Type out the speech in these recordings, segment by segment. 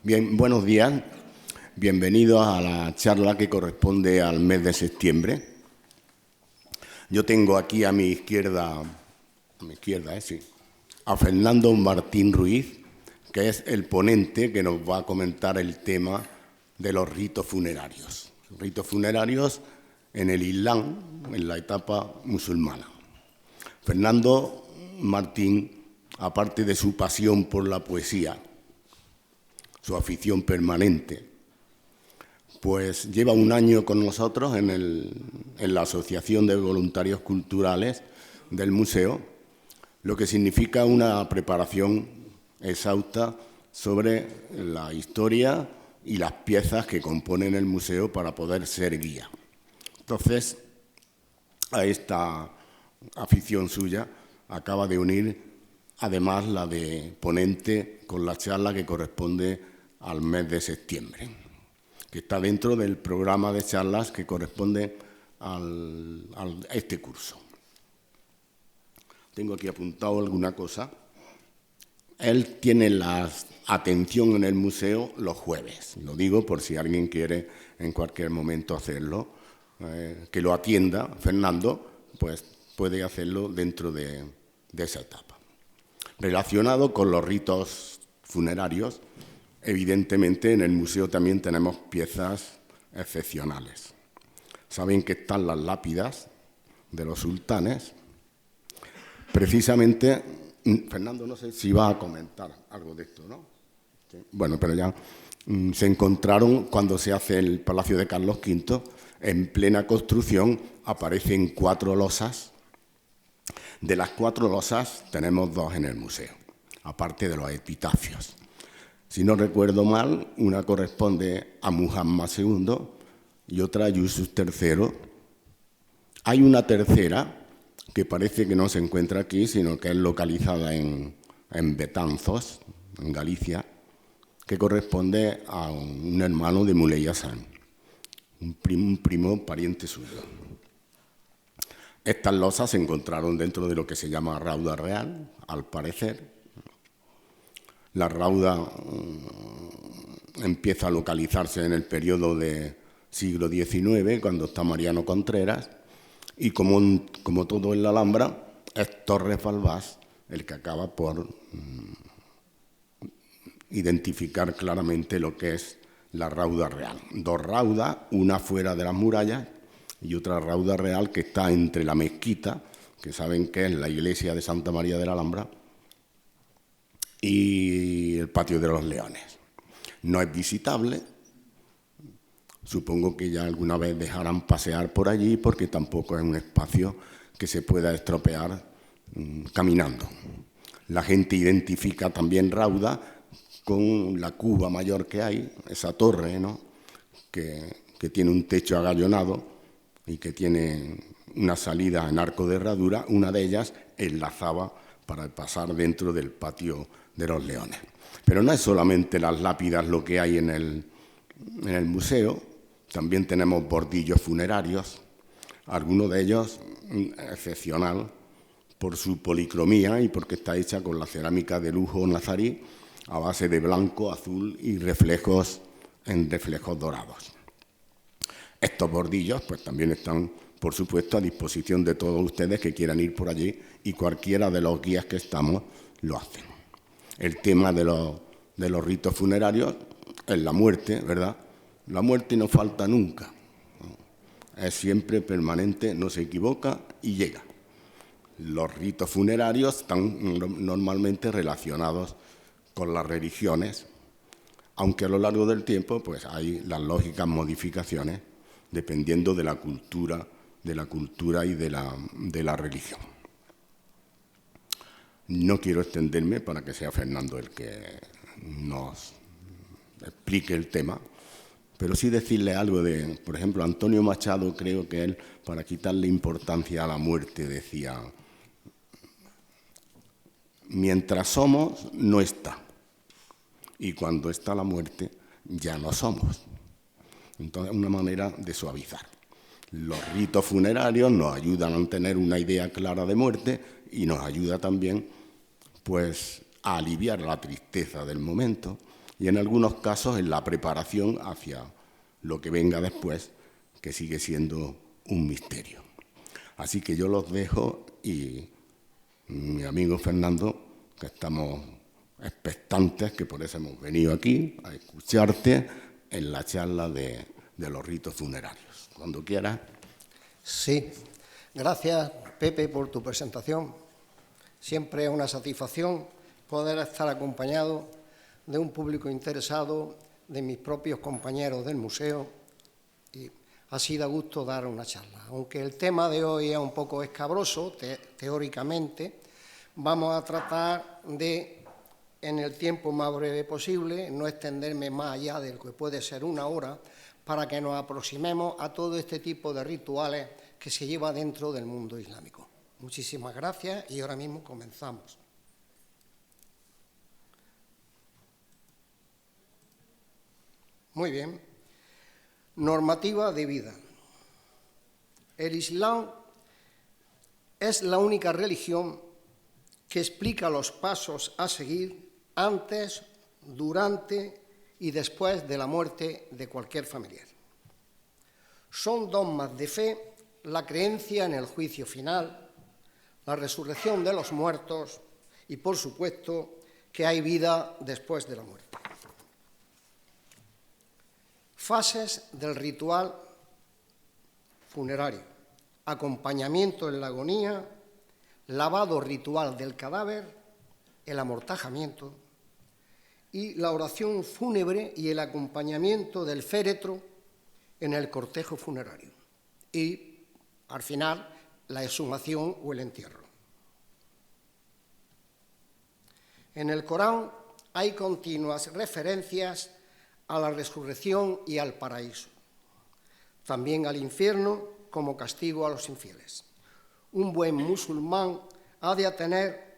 Bien, buenos días. Bienvenidos a la charla que corresponde al mes de septiembre. Yo tengo aquí a mi izquierda, a Fernando Martín Ruiz, que es el ponente que nos va a comentar el tema de los ritos funerarios. Ritos funerarios en el Islam, en la etapa musulmana. Fernando Martín, aparte de su pasión por la poesía, su afición permanente, pues lleva un año con nosotros en la Asociación de Voluntarios Culturales del Museo, lo que significa una preparación exhausta sobre la historia y las piezas que componen el museo para poder ser guía. Entonces, a esta afición suya acaba de unir además la de ponente con la charla que corresponde al mes de septiembre, que está dentro del programa de charlas que corresponde a este curso. Tengo aquí apuntado alguna cosa. Él tiene la atención en el museo los jueves. Lo digo por si alguien quiere en cualquier momento hacerlo, que lo atienda. Fernando, pues puede hacerlo dentro de esa etapa. Relacionado con los ritos funerarios, evidentemente en el museo también tenemos piezas excepcionales. Saben que están las lápidas de los sultanes. Precisamente, Fernando, no sé si va a comentar algo de esto, ¿no? Sí. Bueno, pero ya se encontraron cuando se hace el Palacio de Carlos V, en plena construcción aparecen 4 losas. De las 4 losas tenemos 2 en el museo, aparte de los epitafios. Si no recuerdo mal, una corresponde a Muhammad II y otra a Yusuf III. Hay una tercera que parece que no se encuentra aquí, sino que es localizada en Betanzos, en Galicia, que corresponde a un hermano de Muley Hassan, un primo pariente suyo. Estas losas se encontraron dentro de lo que se llama Rauda Real, al parecer. La rauda empieza a localizarse en el periodo del siglo XIX, cuando está Mariano Contreras, y como todo en la Alhambra, es Torres Balbás el que acaba por identificar claramente lo que es la Rauda Real. 2 raudas, una fuera de las murallas y otra Rauda Real que está entre la mezquita, que saben que es la iglesia de Santa María de la Alhambra, y el Patio de los Leones. No es visitable, supongo que ya alguna vez dejarán pasear por allí porque tampoco es un espacio que se pueda estropear caminando. La gente identifica también Rauda con la cuba mayor que hay, esa torre, ¿no? que tiene un techo agallonado y que tiene una salida en arco de herradura. Una de ellas enlazaba para pasar dentro del Patio de los Leones. Pero no es solamente las lápidas lo que hay en el museo, también tenemos bordillos funerarios, algunos de ellos excepcional por su policromía y porque está hecha con la cerámica de lujo nazarí a base de blanco, azul y reflejos dorados. Estos bordillos pues también están, por supuesto, a disposición de todos ustedes que quieran ir por allí, y cualquiera de los guías que estamos lo hacen. El tema de los ritos funerarios es la muerte, ¿verdad? La muerte no falta nunca, es siempre permanente, no se equivoca y llega. Los ritos funerarios están normalmente relacionados con las religiones, aunque a lo largo del tiempo pues hay las lógicas modificaciones dependiendo de la cultura y de la religión. No quiero extenderme para que sea Fernando el que nos explique el tema, pero sí decirle algo de, por ejemplo, Antonio Machado, creo que él, para quitarle importancia a la muerte, decía: mientras somos, no está, y cuando está la muerte, ya no somos. Entonces, una manera de suavizar. Los ritos funerarios nos ayudan a tener una idea clara de muerte y nos ayuda también pues, a aliviar la tristeza del momento y en algunos casos en la preparación hacia lo que venga después, que sigue siendo un misterio. Así que yo los dejo y mi amigo Fernando, que estamos expectantes, que por eso hemos venido aquí a escucharte en la charla de los ritos funerarios. Cuando quieras. Sí, gracias Pepe por tu presentación. Siempre es una satisfacción poder estar acompañado de un público interesado, de mis propios compañeros del museo, y así da gusto dar una charla. Aunque el tema de hoy es un poco escabroso, teóricamente, vamos a tratar de, en el tiempo más breve posible, no extenderme más allá de lo que puede ser una hora, para que nos aproximemos a todo este tipo de rituales que se lleva dentro del mundo islámico. Muchísimas gracias y ahora mismo comenzamos. Muy bien. Normativa de vida. El Islam es la única religión que explica los pasos a seguir antes, durante y después de la muerte de cualquier familiar. Son dogmas de fe la creencia en el juicio final, la resurrección de los muertos y, por supuesto, que hay vida después de la muerte. Fases del ritual funerario: acompañamiento en la agonía, lavado ritual del cadáver, el amortajamiento y la oración fúnebre y el acompañamiento del féretro en el cortejo funerario y, al final, la exhumación o el entierro. En el Corán hay continuas referencias a la resurrección y al paraíso, también al infierno como castigo a los infieles. Un buen musulmán ha de tener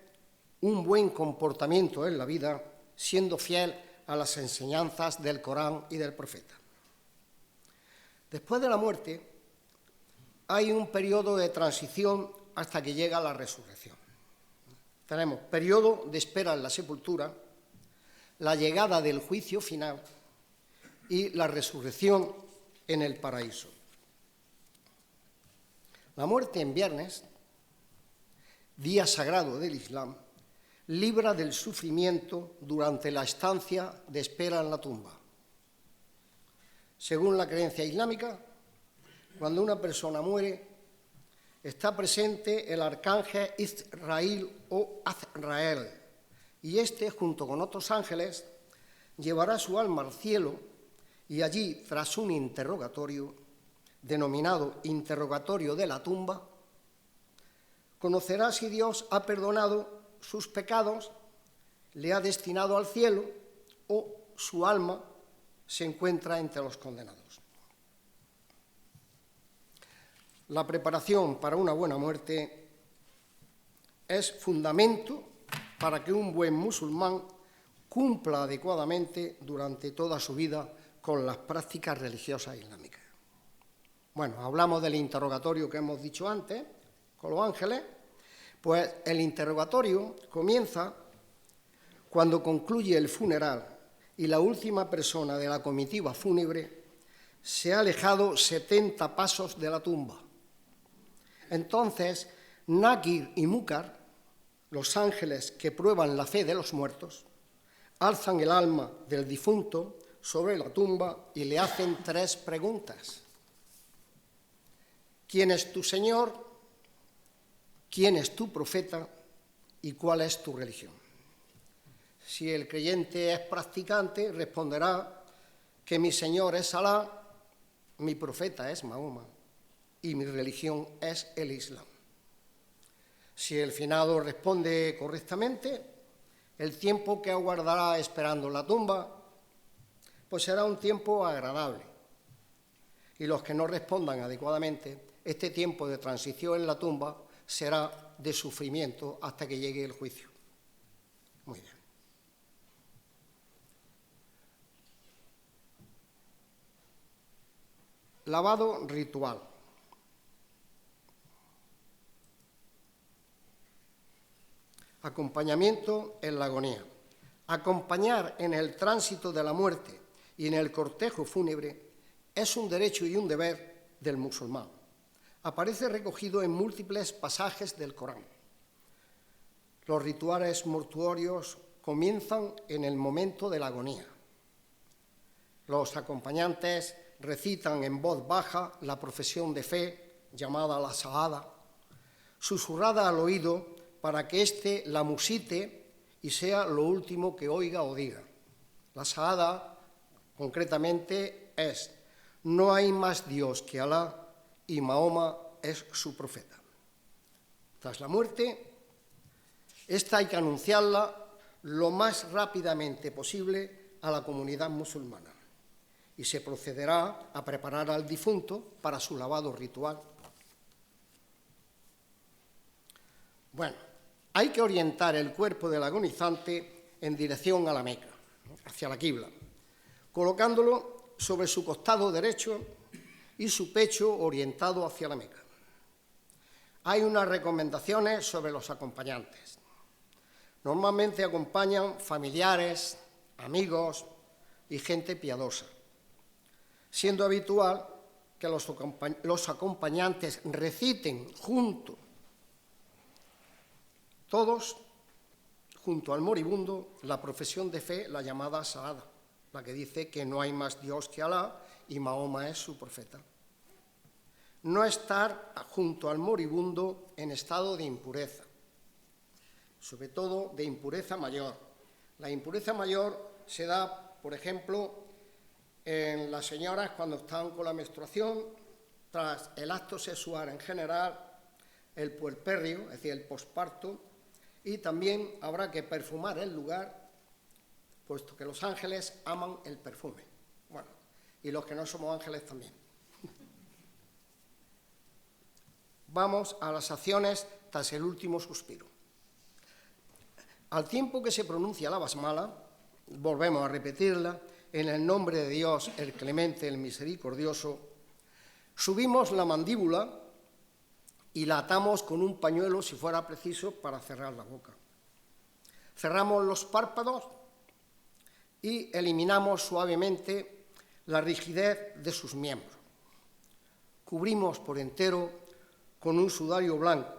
un buen comportamiento en la vida, siendo fiel a las enseñanzas del Corán y del profeta. Después de la muerte hay un periodo de transición hasta que llega la resurrección. Tenemos periodo de espera en la sepultura, la llegada del juicio final y la resurrección en el paraíso. La muerte en viernes, día sagrado del Islam, libra del sufrimiento durante la estancia de espera en la tumba. Según la creencia islámica, cuando una persona muere, está presente el arcángel Israel o Azrael, y este, junto con otros ángeles, llevará su alma al cielo y allí, tras un interrogatorio, denominado interrogatorio de la tumba, conocerá si Dios ha perdonado sus pecados, le ha destinado al cielo o su alma se encuentra entre los condenados. La preparación para una buena muerte es fundamento para que un buen musulmán cumpla adecuadamente durante toda su vida con las prácticas religiosas islámicas. Bueno, hablamos del interrogatorio que hemos dicho antes, con los ángeles. Pues el interrogatorio comienza cuando concluye el funeral y la última persona de la comitiva fúnebre se ha alejado 70 pasos de la tumba. Entonces, Nakir y Munkar, los ángeles que prueban la fe de los muertos, alzan el alma del difunto sobre la tumba y le hacen 3 preguntas. ¿Quién es tu Señor? ¿Quién es tu profeta? ¿Y cuál es tu religión? Si el creyente es practicante, responderá que mi Señor es Alá, mi profeta es Mahoma y mi religión es el Islam. Si el finado responde correctamente, el tiempo que aguardará esperando la tumba, pues será un tiempo agradable. Y los que no respondan adecuadamente, este tiempo de transición en la tumba será de sufrimiento hasta que llegue el juicio. Muy bien. Lavado ritual. Acompañamiento en la agonía. Acompañar en el tránsito de la muerte y en el cortejo fúnebre es un derecho y un deber del musulmán. Aparece recogido en múltiples pasajes del Corán. Los rituales mortuorios comienzan en el momento de la agonía. Los acompañantes recitan en voz baja la profesión de fe, llamada la Shahada, susurrada al oído para que éste la musite y sea lo último que oiga o diga. La Shahada, concretamente, es: no hay más Dios que Alá y Mahoma es su profeta. Tras la muerte, esta hay que anunciarla lo más rápidamente posible a la comunidad musulmana y se procederá a preparar al difunto para su lavado ritual. Bueno, hay que orientar el cuerpo del agonizante en dirección a la Meca, hacia la Qibla, colocándolo sobre su costado derecho y su pecho orientado hacia la Meca. Hay unas recomendaciones sobre los acompañantes. Normalmente acompañan familiares, amigos y gente piadosa, siendo habitual que los acompañantes reciten todos junto al moribundo la profesión de fe, la llamada Shahada, la que dice que no hay más Dios que Alá y Mahoma es su profeta. No estar junto al moribundo en estado de impureza, sobre todo de impureza mayor. La impureza mayor se da, por ejemplo, en las señoras cuando están con la menstruación, tras el acto sexual en general, el puerperio, es decir, el posparto, y también habrá que perfumar el lugar, puesto que los ángeles aman el perfume. Bueno, y los que no somos ángeles también. Vamos a las acciones tras el último suspiro. Al tiempo que se pronuncia la basmala, volvemos a repetirla, en el nombre de Dios, el clemente, el misericordioso, subimos la mandíbula y la atamos con un pañuelo si fuera preciso para cerrar la boca. Cerramos los párpados y eliminamos suavemente la rigidez de sus miembros. Cubrimos por entero con un sudario blanco.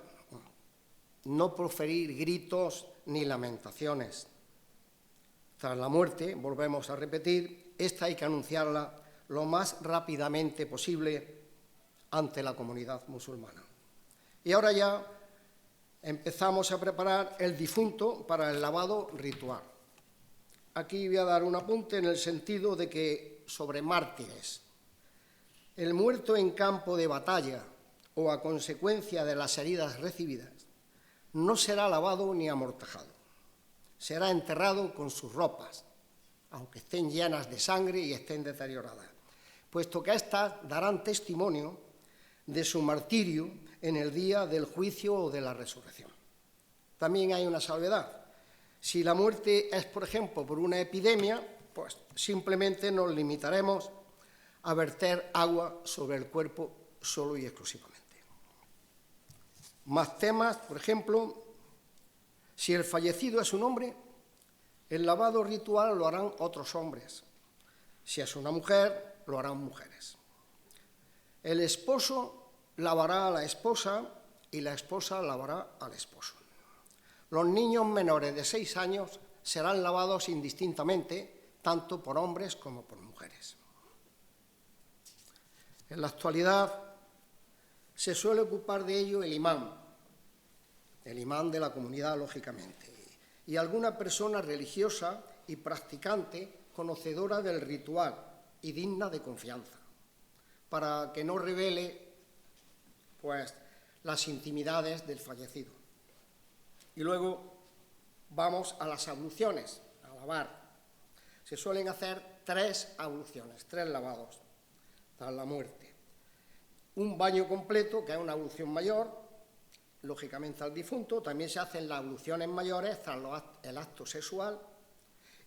No proferir gritos ni lamentaciones. Tras la muerte, volvemos a repetir, esta hay que anunciarla lo más rápidamente posible ante la comunidad musulmana. Y ahora ya empezamos a preparar el difunto para el lavado ritual. Aquí voy a dar un apunte en el sentido de que sobre mártires, el muerto en campo de batalla o a consecuencia de las heridas recibidas no será lavado ni amortajado. Será enterrado con sus ropas, aunque estén llenas de sangre y estén deterioradas, puesto que éstas darán testimonio de su martirio en el día del juicio o de la resurrección. También hay una salvedad. Si la muerte es, por ejemplo, por una epidemia, pues simplemente nos limitaremos a verter agua sobre el cuerpo solo y exclusivamente. Más temas, por ejemplo, si el fallecido es un hombre, el lavado ritual lo harán otros hombres. Si es una mujer, lo harán mujeres. El esposo lavará a la esposa y la esposa lavará al esposo. Los niños menores de 6 años serán lavados indistintamente, tanto por hombres como por mujeres. En la actualidad se suele ocupar de ello el imán de la comunidad, lógicamente, y alguna persona religiosa y practicante conocedora del ritual y digna de confianza, para que no revele pues las intimidades del fallecido. Y luego vamos a las abluciones, a lavar. Se suelen hacer 3 abluciones, 3 lavados tras la muerte. Un baño completo, que es una ablución mayor, lógicamente al difunto. También se hacen las abluciones mayores tras el acto sexual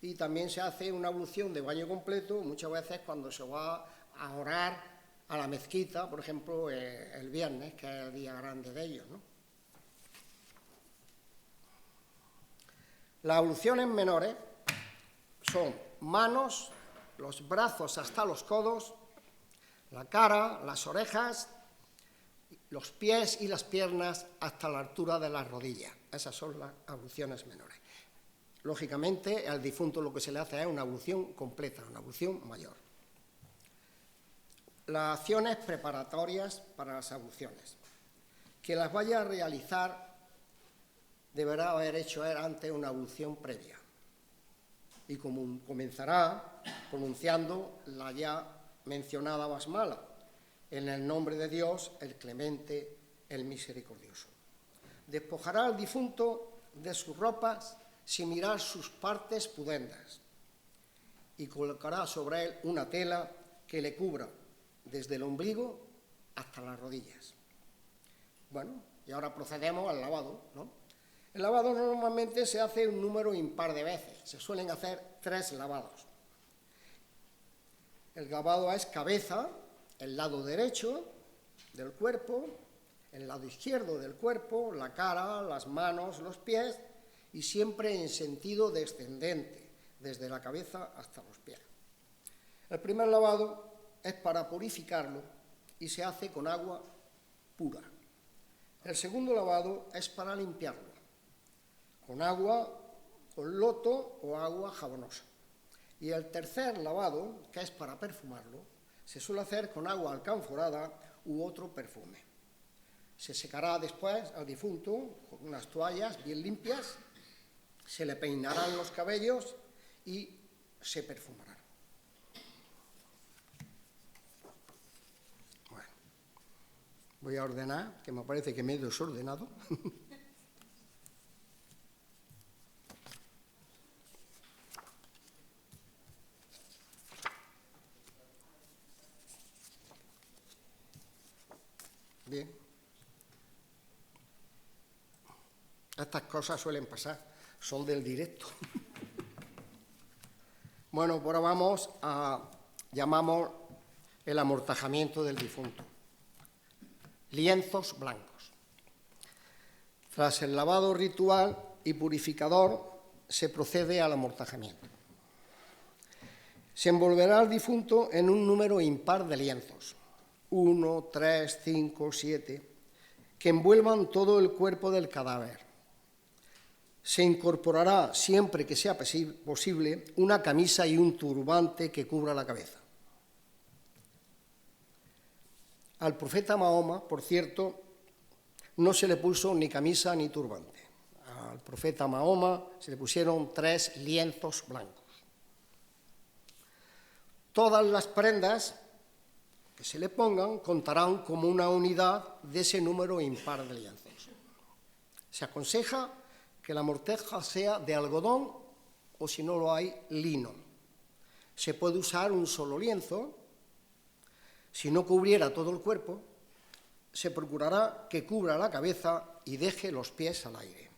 y también se hace una ablución de baño completo muchas veces cuando se va a orar a la mezquita, por ejemplo, el viernes, que es el día grande de ellos, ¿no? Las abluciones menores son manos, los brazos hasta los codos, la cara, las orejas, los pies y las piernas hasta la altura de las rodillas. Esas son las abluciones menores. Lógicamente, al difunto lo que se le hace es una ablución completa, una ablución mayor. Las acciones preparatorias para las abluciones. Que las vaya a realizar deberá haber hecho antes una ablución previa y comenzará pronunciando la ya mencionada basmala, en el nombre de Dios, el clemente, el misericordioso. Despojará al difunto de sus ropas sin mirar sus partes pudendas y colocará sobre él una tela que le cubra desde el ombligo hasta las rodillas. Bueno, y ahora procedemos al lavado, ¿no? El lavado normalmente se hace un número impar de veces, se suelen hacer 3 lavados. El lavado es cabeza, el lado derecho del cuerpo, el lado izquierdo del cuerpo, la cara, las manos, los pies, y siempre en sentido descendente, desde la cabeza hasta los pies. El primer lavado es para purificarlo y se hace con agua pura. El segundo lavado es para limpiarlo, con agua, con loto o agua jabonosa. Y el tercer lavado, que es para perfumarlo, se suele hacer con agua alcanforada u otro perfume. Se secará después al difunto con unas toallas bien limpias, se le peinarán los cabellos y se perfumará. Bueno, voy a ordenar, que me parece que me he desordenado. Bien. Estas cosas suelen pasar, son del directo. Bueno, ahora vamos llamamos el amortajamiento del difunto. Lienzos blancos. Tras el lavado ritual y purificador, se procede al amortajamiento. Se envolverá al difunto en un número impar de lienzos, 1, 3, 5, 7, que envuelvan todo el cuerpo del cadáver. Se incorporará, siempre que sea posible, una camisa y un turbante que cubra la cabeza. Al profeta Mahoma, por cierto, no se le puso ni camisa ni turbante. Al profeta Mahoma se le pusieron 3 lienzos blancos. Todas las prendas que se le pongan contarán como una unidad de ese número impar de lienzos. Se aconseja que la morteja sea de algodón o, si no lo hay, lino. Se puede usar un solo lienzo. Si no cubriera todo el cuerpo, se procurará que cubra la cabeza y deje los pies al aire.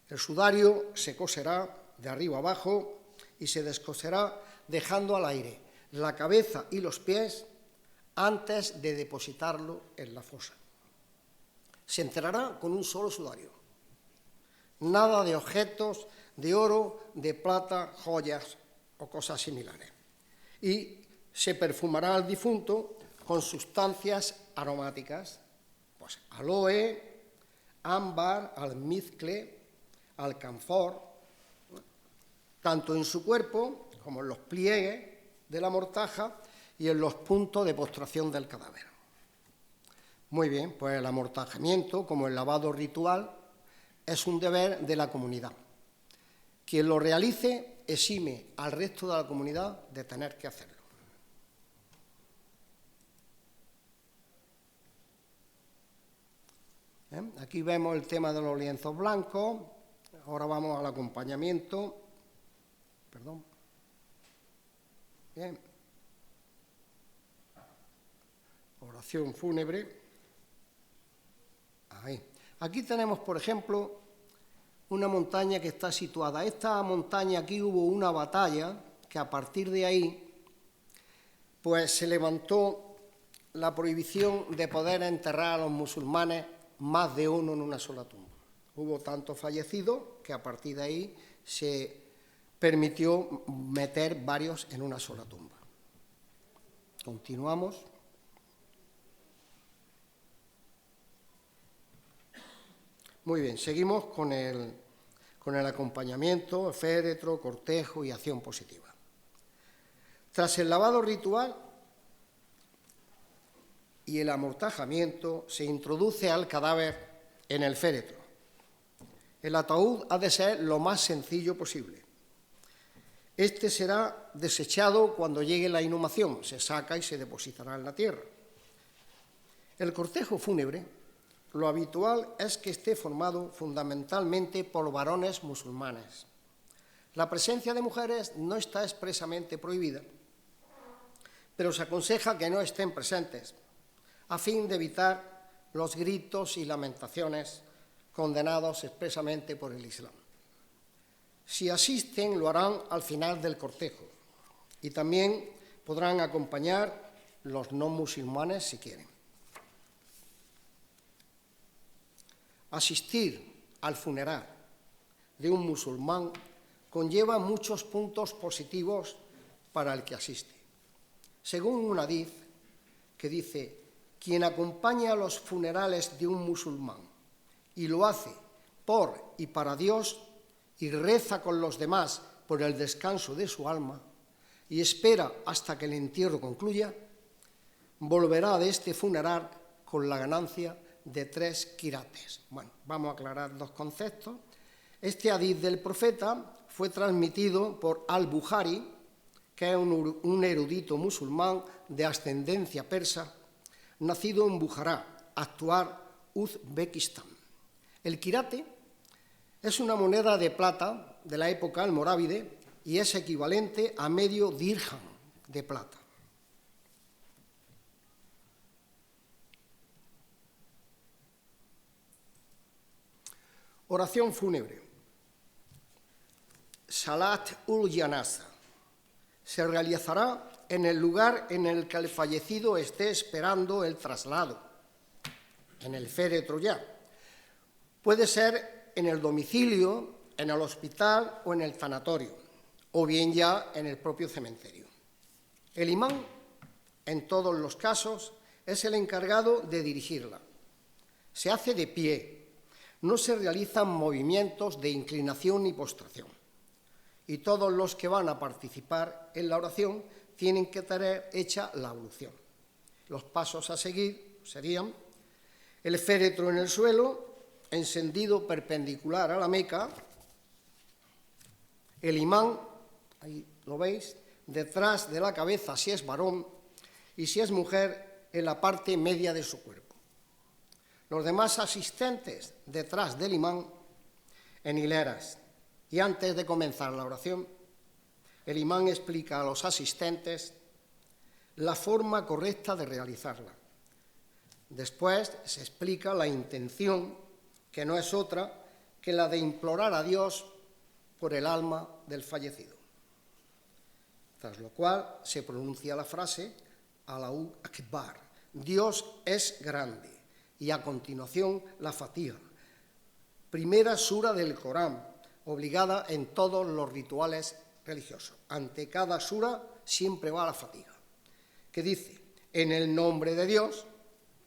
El sudario se coserá de arriba abajo y se descoserá dejando al aire la cabeza y los pies antes de depositarlo en la fosa. Se enterrará con un solo sudario. Nada de objetos de oro, de plata, joyas o cosas similares. Y se perfumará al difunto con sustancias aromáticas, pues aloe, ámbar, almizcle, alcanfor, tanto en su cuerpo como en los pliegues de la mortaja y en los puntos de postración del cadáver. Muy bien, pues el amortajamiento, como el lavado ritual, es un deber de la comunidad. Quien lo realice exime al resto de la comunidad de tener que hacerlo. Aquí vemos el tema de los lienzos blancos. Ahora vamos al acompañamiento. Perdón. Bien. Oración fúnebre. Ahí. Aquí tenemos, por ejemplo, una montaña que está situada. Esta montaña, aquí hubo una batalla que a partir de ahí pues se levantó la prohibición de poder enterrar a los musulmanes más de uno en una sola tumba. Hubo tantos fallecidos que a partir de ahí se permitió meter varios en una sola tumba. Continuamos. Muy bien, seguimos con el acompañamiento, el féretro, cortejo y acción positiva. Tras el lavado ritual y el amortajamiento, se introduce al cadáver en el féretro. El ataúd ha de ser lo más sencillo posible. Este será desechado cuando llegue la inhumación, se saca y se depositará en la tierra. El cortejo fúnebre, lo habitual es que esté formado fundamentalmente por varones musulmanes. La presencia de mujeres no está expresamente prohibida, pero se aconseja que no estén presentes, a fin de evitar los gritos y lamentaciones condenados expresamente por el Islam. Si asisten, lo harán al final del cortejo, y también podrán acompañar los no musulmanes si quieren. Asistir al funeral de un musulmán conlleva muchos puntos positivos para el que asiste. Según un hadiz que dice: quien acompaña a los funerales de un musulmán y lo hace por y para Dios y reza con los demás por el descanso de su alma y espera hasta que el entierro concluya, volverá de este funeral con la ganancia de 3 quirates. Bueno, vamos a aclarar 2 conceptos. Este hadiz del profeta fue transmitido por Al-Bukhari, que es un erudito musulmán de ascendencia persa, nacido en Bujará, actual Uzbekistán. El quirate es una moneda de plata de la época almorávide y es equivalente a medio dirham de plata. Oración fúnebre. Salat ul-Janaza. Se realizará en el lugar en el que el fallecido esté esperando el traslado, en el féretro ya. Puede ser en el domicilio, en el hospital o en el tanatorio, o bien ya en el propio cementerio. El imán, en todos los casos, es el encargado de dirigirla. Se hace de pie. No se realizan movimientos de inclinación ni postración. Y todos los que van a participar en la oración tienen que tener hecha la ablución. Los pasos a seguir serían: el féretro en el suelo, encendido perpendicular a la Meca, el imán, ahí lo veis, detrás de la cabeza si es varón y si es mujer, en la parte media de su cuerpo. Los demás asistentes detrás del imán en hileras. Y antes de comenzar la oración, el imán explica a los asistentes la forma correcta de realizarla. Después se explica la intención, que no es otra que la de implorar a Dios por el alma del fallecido. Tras lo cual se pronuncia la frase Allahu Akbar, Dios es grande. Y a continuación la Fatiha, primera sura del Corán, obligada en todos los rituales religiosos. Ante cada sura siempre va la Fatiha, que dice: en el nombre de Dios,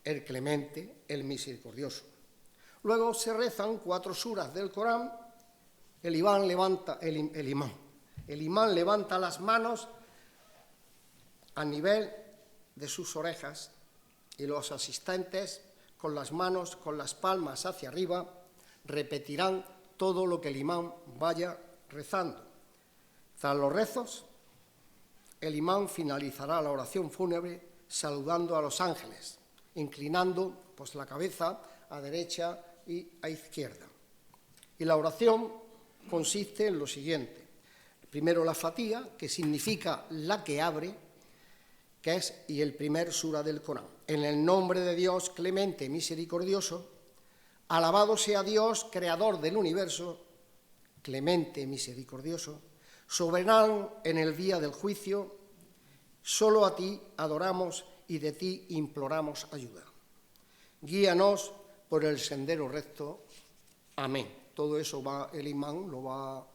el clemente, el misericordioso. Luego se rezan 4 suras del Corán. El imán levanta las manos a nivel de sus orejas y los asistentes, con las manos, con las palmas hacia arriba, repetirán todo lo que el imán vaya rezando. Tras los rezos, el imán finalizará la oración fúnebre saludando a los ángeles, inclinando pues la cabeza a derecha y a izquierda. Y la oración consiste en lo siguiente: primero la Fatiha, que significa la que abre, que es y el primer sura del Corán. En el nombre de Dios clemente, misericordioso, alabado sea Dios, creador del universo, clemente, misericordioso, soberano en el día del juicio, solo a ti adoramos y de ti imploramos ayuda. Guíanos por el sendero recto. Amén. Todo eso el imán lo va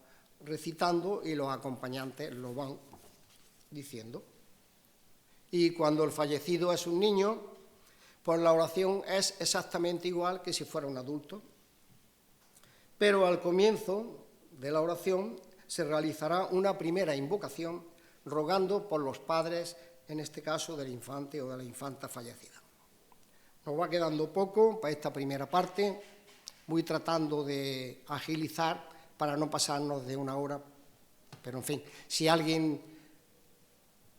recitando y los acompañantes lo van diciendo. Y cuando el fallecido es un niño, pues la oración es exactamente igual que si fuera un adulto. Pero al comienzo de la oración se realizará una primera invocación rogando por los padres, en este caso del infante o de la infanta fallecida. Nos va quedando poco para esta primera parte. Voy tratando de agilizar para no pasarnos de una hora. Pero, en fin, si a alguien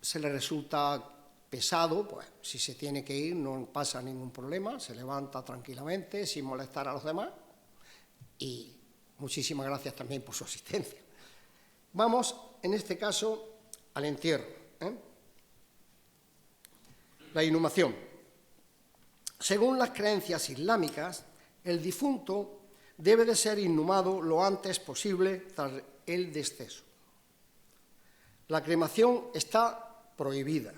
se le resulta pesado, pues si se tiene que ir no pasa ningún problema, se levanta tranquilamente sin molestar a los demás. Y muchísimas gracias también por su asistencia. Vamos, en este caso, al entierro. La inhumación. Según las creencias islámicas, el difunto debe de ser inhumado lo antes posible tras el deceso. La cremación está prohibida.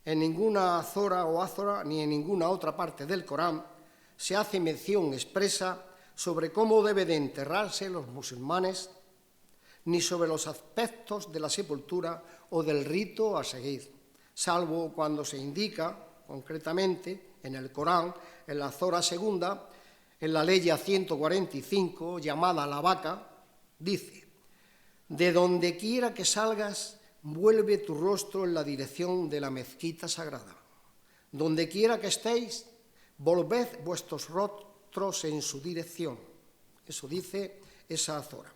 En ninguna azora o ázora ni en ninguna otra parte del Corán se hace mención expresa sobre cómo debe de enterrarse los musulmanes, ni sobre los aspectos de la sepultura o del rito a seguir, salvo cuando se indica concretamente en el Corán, en la azora segunda, en la ley 145, llamada la vaca, dice: de donde quiera que salgas, vuelve tu rostro en la dirección de la mezquita sagrada. Donde quiera que estéis, volved vuestros rostros en su dirección. Eso dice esa azora.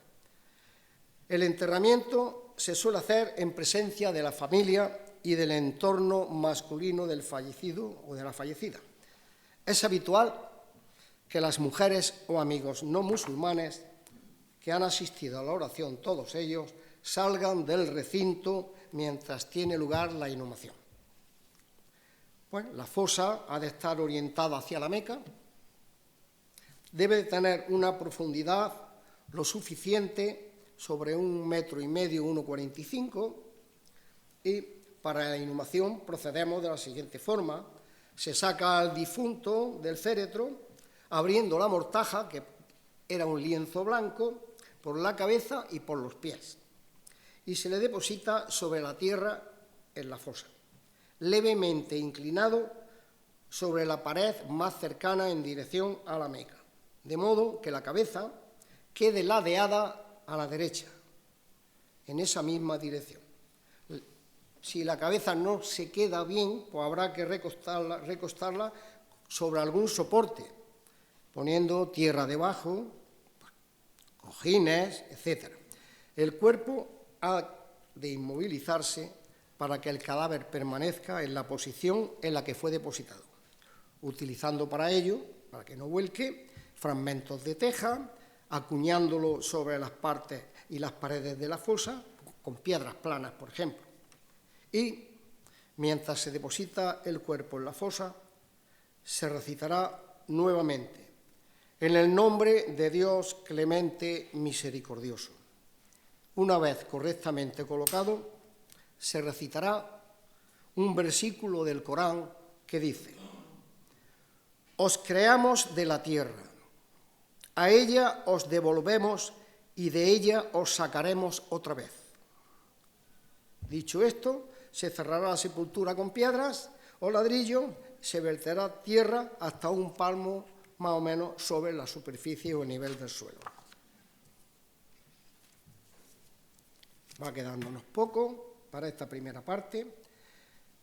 El enterramiento se suele hacer en presencia de la familia y del entorno masculino del fallecido o de la fallecida. Es habitual que las mujeres o amigos no musulmanes que han asistido a la oración, todos ellos, salgan del recinto mientras tiene lugar la inhumación. Bueno, la fosa ha de estar orientada hacia la Meca, debe de tener una profundidad lo suficiente, sobre 1,5 metros, 1,45 m, y para la inhumación procedemos de la siguiente forma. Se saca al difunto del féretro, abriendo la mortaja, que era un lienzo blanco, por la cabeza y por los pies, y se le deposita sobre la tierra en la fosa, levemente inclinado sobre la pared más cercana en dirección a la Meca, de modo que la cabeza quede ladeada a la derecha, en esa misma dirección. Si la cabeza no se queda bien, pues habrá que recostarla sobre algún soporte, poniendo tierra debajo, cojines, etc. El cuerpo ha de inmovilizarse para que el cadáver permanezca en la posición en la que fue depositado, utilizando para ello, para que no vuelque, fragmentos de teja, acuñándolo sobre las partes y las paredes de la fosa, con piedras planas, por ejemplo. Y, mientras se deposita el cuerpo en la fosa, se recitará nuevamente: en el nombre de Dios clemente, misericordioso. Una vez correctamente colocado, se recitará un versículo del Corán que dice: os creamos de la tierra, a ella os devolvemos y de ella os sacaremos otra vez. Dicho esto, se cerrará la sepultura con piedras o ladrillo, se verterá tierra hasta un palmo más o menos sobre la superficie o el nivel del suelo. Va quedándonos poco para esta primera parte.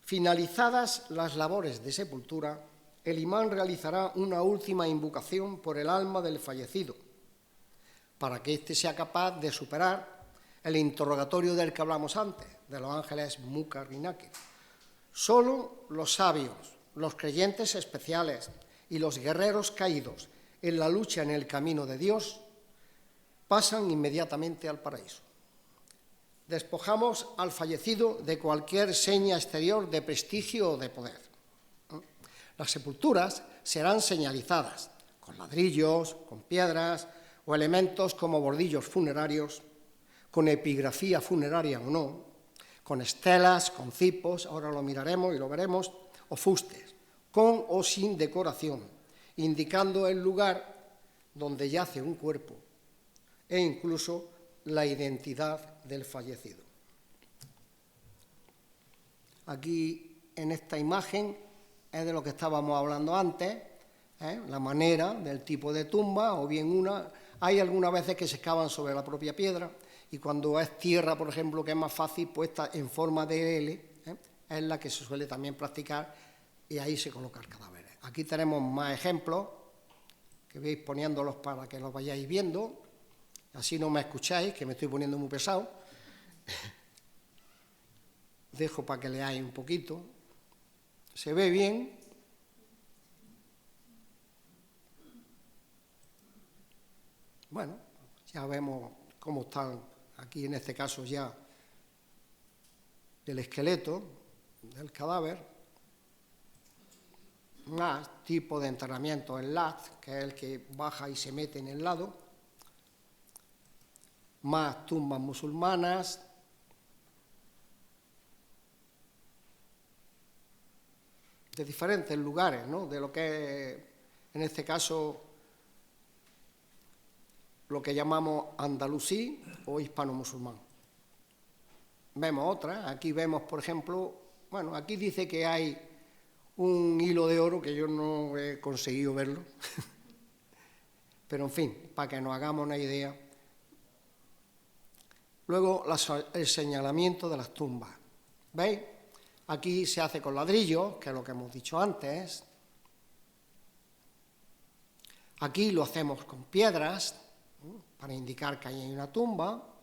Finalizadas las labores de sepultura, el imán realizará una última invocación por el alma del fallecido, para que éste sea capaz de superar el interrogatorio del que hablamos antes, de los ángeles Munkar y Nakir. Solo los sabios, los creyentes especiales y los guerreros caídos en la lucha en el camino de Dios pasan inmediatamente al paraíso. Despojamos al fallecido de cualquier seña exterior de prestigio o de poder. Las sepulturas serán señalizadas con ladrillos, con piedras o elementos como bordillos funerarios, con epigrafía funeraria o no, con estelas, con cipos, ahora lo miraremos y lo veremos, o fustes, con o sin decoración, indicando el lugar donde yace un cuerpo e incluso la identidad del fallecido. Aquí, en esta imagen, es de lo que estábamos hablando antes, la manera del tipo de tumba, o bien hay algunas veces que se excavan sobre la propia piedra, y cuando es tierra, por ejemplo, que es más fácil, puesta en forma de L, es la que se suele también practicar, y ahí se coloca el cadáver. Aquí tenemos más ejemplos, que veis poniéndolos para que los vayáis viendo, así no me escucháis, que me estoy poniendo muy pesado. Dejo para que leáis un poquito. ¿Se ve bien? Bueno, ya vemos cómo están aquí, en este caso ya, el esqueleto del cadáver. Más tipo de enterramiento en lat, que es el que baja y se mete en el lado. Más tumbas musulmanas. De diferentes lugares, ¿no? De lo que es, en este caso, lo que llamamos andalusí o hispano-musulmán. Vemos otras. Aquí vemos, por ejemplo, bueno, aquí dice que hay un hilo de oro que yo no he conseguido verlo, pero en fin, para que nos hagamos una idea. Luego, el señalamiento de las tumbas. ¿Veis? Aquí se hace con ladrillos, que es lo que hemos dicho antes. Aquí lo hacemos con piedras, para indicar que hay una tumba.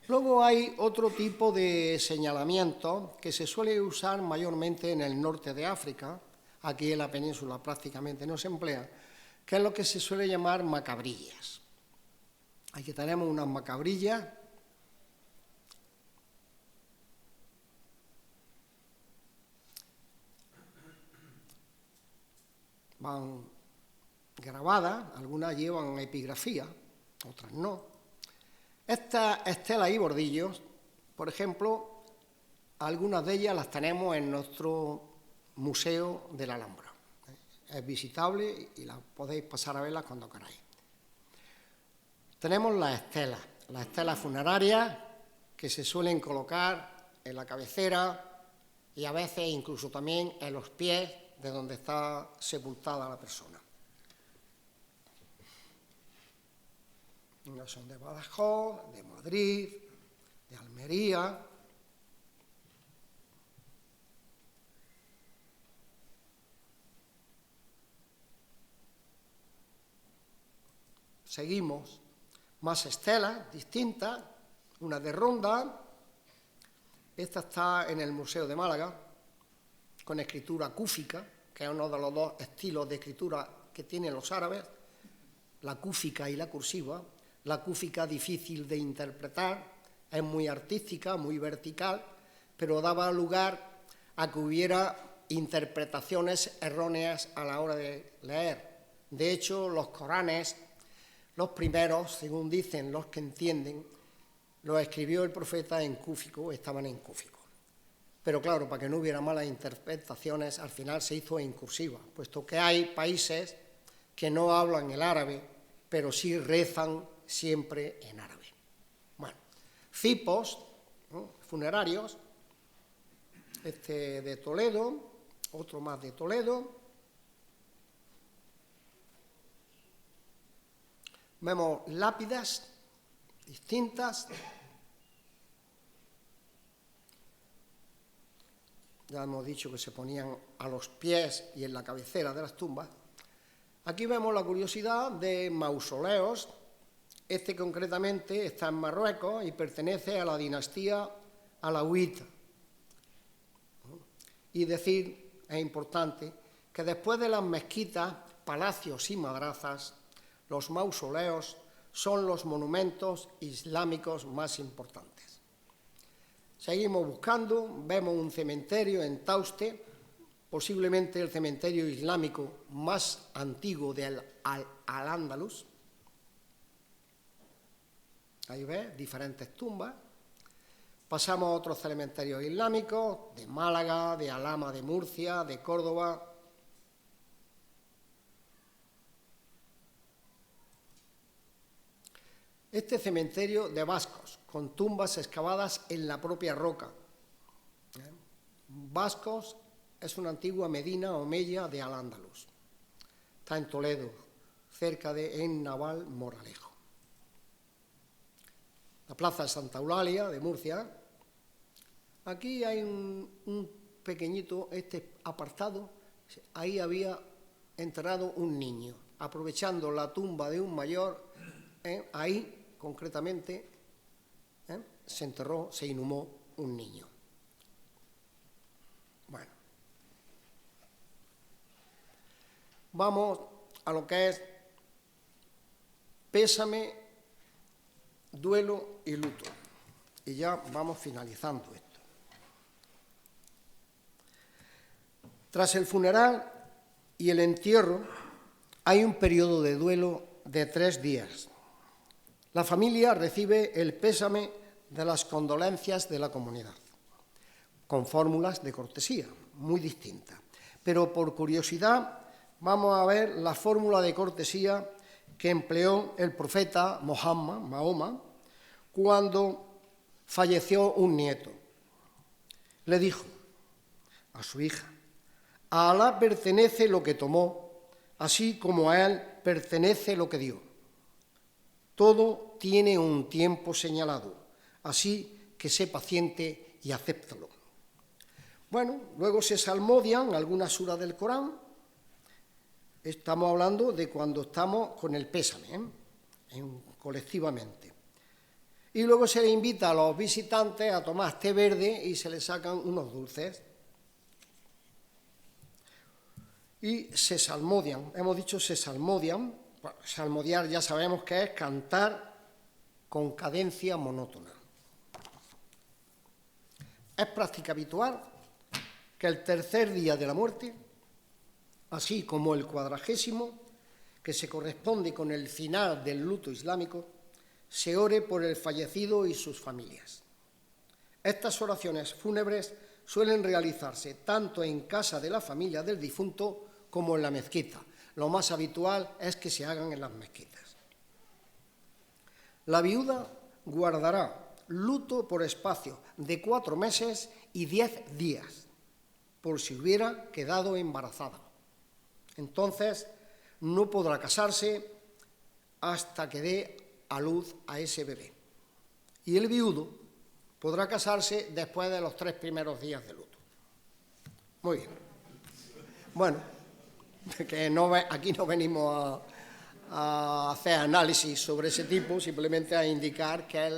Luego hay otro tipo de señalamiento que se suele usar mayormente en el norte de África, aquí en la península prácticamente no se emplea, que es lo que se suele llamar macabrillas. Aquí tenemos unas macabrillas. Van grabadas, algunas llevan epigrafía, otras no. Estas estelas y bordillos, por ejemplo, algunas de ellas las tenemos en nuestro Museo de la Alhambra. Es visitable y las podéis pasar a verlas cuando queráis. Tenemos las estelas funerarias que se suelen colocar en la cabecera y a veces incluso también en los pies de donde está sepultada la persona. Unas son de Badajoz, de Madrid, de Almería. Seguimos. Más estelas distintas, una de Ronda. Esta está en el Museo de Málaga, con escritura cúfica, que es uno de los dos estilos de escritura que tienen los árabes, la cúfica y la cursiva. La cúfica difícil de interpretar, es muy artística, muy vertical, pero daba lugar a que hubiera interpretaciones erróneas a la hora de leer. De hecho, los Coranes, los primeros, según dicen los que entienden, los escribió el profeta en cúfico, estaban en cúfico. Pero claro, para que no hubiera malas interpretaciones, al final se hizo en cursiva, puesto que hay países que no hablan el árabe, pero sí rezan siempre en árabe. Bueno, cipos, ¿no?, funerarios, este de Toledo, otro más de Toledo. Vemos lápidas distintas. Ya hemos dicho que se ponían a los pies y en la cabecera de las tumbas. Aquí vemos la curiosidad de mausoleos. Este concretamente está en Marruecos y pertenece a la dinastía alauita. Y decir, es importante, que después de las mezquitas, palacios y madrazas, los mausoleos son los monumentos islámicos más importantes. Seguimos buscando, vemos un cementerio en Tauste, posiblemente el cementerio islámico más antiguo del Al-Ándalus. Ahí ves, diferentes tumbas. Pasamos a otros cementerios islámicos, de Málaga, de Alhama de Murcia, de Córdoba. Este cementerio de vascos, con tumbas excavadas en la propia roca. Vascos es una antigua medina omeya de Al-Ándalus. Está en Toledo, cerca de Naval Moralejo. La plaza de Santa Eulalia, de Murcia. Aquí hay un pequeñito, apartado, ahí había enterrado un niño, aprovechando la tumba de un mayor, ahí concretamente se enterró, se inhumó un niño. Bueno, vamos a lo que es pésame, duelo y luto. Y ya vamos finalizando esto. Tras el funeral y el entierro hay un periodo de duelo de 3 días. La familia recibe el pésame de las condolencias de la comunidad, con fórmulas de cortesía muy distintas. Pero por curiosidad vamos a ver la fórmula de cortesía que empleó el profeta Mahoma, cuando falleció un nieto. Le dijo a su hija: a Alá pertenece lo que tomó, así como a él pertenece lo que dio. Todo tiene un tiempo señalado, así que sé paciente y acéptalo. Bueno, luego se salmodian algunas suras del Corán. Estamos hablando de cuando estamos con el pésame, colectivamente. Y luego se le invita a los visitantes a tomar té verde y se les sacan unos dulces. Y se salmodian, hemos dicho se salmodian. Salmodiar ya sabemos que es cantar con cadencia monótona. Es práctica habitual que el tercer día de la muerte, así como el 40º, que se corresponde con el final del luto islámico, se ore por el fallecido y sus familias. Estas oraciones fúnebres suelen realizarse tanto en casa de la familia del difunto como en la mezquita. Lo más habitual es que se hagan en las mezquitas. La viuda guardará luto por espacio de 4 meses y 10 días, por si hubiera quedado embarazada. Entonces, no podrá casarse hasta que dé a luz a ese bebé. Y el viudo podrá casarse después de los 3 primeros días de luto. Muy bien. Bueno, que aquí no venimos a hacer análisis sobre ese tipo, simplemente a indicar qué es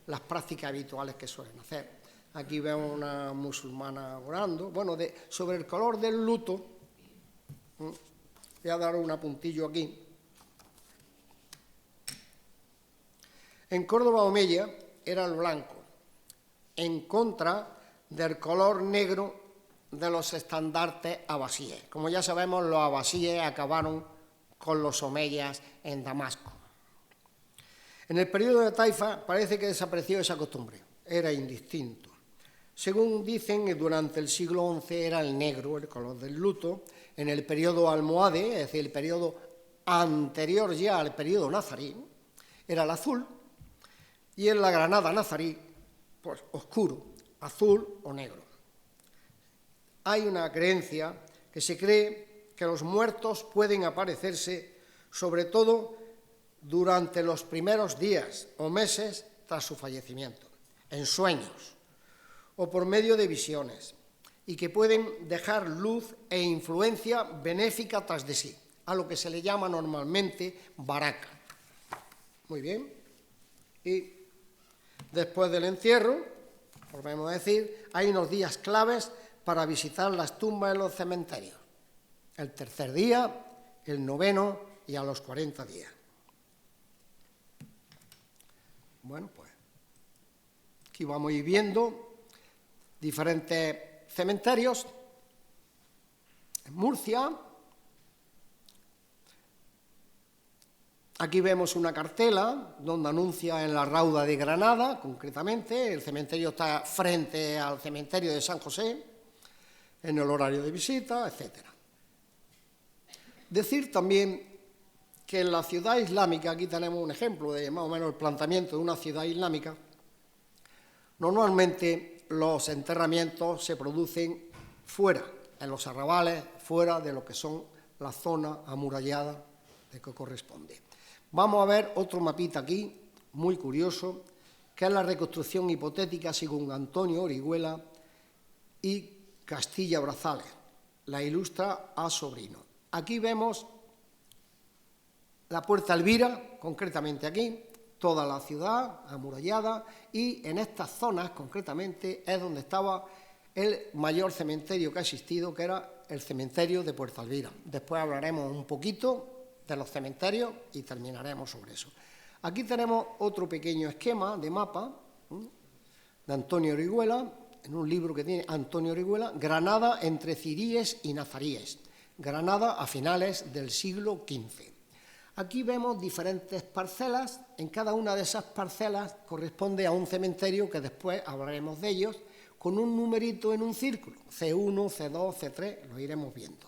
las prácticas habituales que suelen hacer. Aquí vemos una musulmana orando. Bueno, sobre el color del luto, voy a dar un apuntillo aquí. En Córdoba omeya era el blanco, en contra del color negro de los estandartes abasíes. Como ya sabemos, los abasíes acabaron con los omeyas en Damasco. En el periodo de Taifa parece que desapareció esa costumbre, era indistinto. Según dicen, durante el siglo XI era el negro, el color del luto. En el periodo almohade, es decir, el periodo anterior ya al periodo nazarí, era el azul, y en la Granada nazarí, pues oscuro, azul o negro. Hay una creencia que se cree que los muertos pueden aparecerse, sobre todo durante los primeros días o meses tras su fallecimiento, en sueños o por medio de visiones, y que pueden dejar luz e influencia benéfica tras de sí, a lo que se le llama normalmente baraka. Muy bien. Y después del entierro, volvemos a decir, hay unos días claves para visitar las tumbas en los cementerios. El tercer día, el 9º y a los 40 días. Bueno, pues aquí vamos a ir viendo diferentes cementerios. En Murcia, aquí vemos una cartela donde anuncia en la Rauda de Granada, concretamente, el cementerio está frente al cementerio de San José, en el horario de visita, etc. Decir también que en la ciudad islámica, aquí tenemos un ejemplo de más o menos el planteamiento de una ciudad islámica, normalmente los enterramientos se producen fuera, en los arrabales, fuera de lo que son las zonas amuralladas de que corresponde. Vamos a ver otro mapita aquí, muy curioso, que es la reconstrucción hipotética según Antonio Orihuela y Castilla Brazales. La ilustra A. Sobrino. Aquí vemos la Puerta Elvira, concretamente aquí, toda la ciudad amurallada, y en estas zonas, concretamente, es donde estaba el mayor cementerio que ha existido, que era el cementerio de Puerta Elvira. Después hablaremos un poquito de los cementerios y terminaremos sobre eso. Aquí tenemos otro pequeño esquema de mapa de Antonio Orihuela, en un libro que tiene Antonio Orihuela, Granada entre Ciríes y Nazaríes, Granada a finales del siglo XV. Aquí vemos diferentes parcelas, en cada una de esas parcelas corresponde a un cementerio que después hablaremos de ellos, con un numerito en un círculo, C1, C2, C3, lo iremos viendo.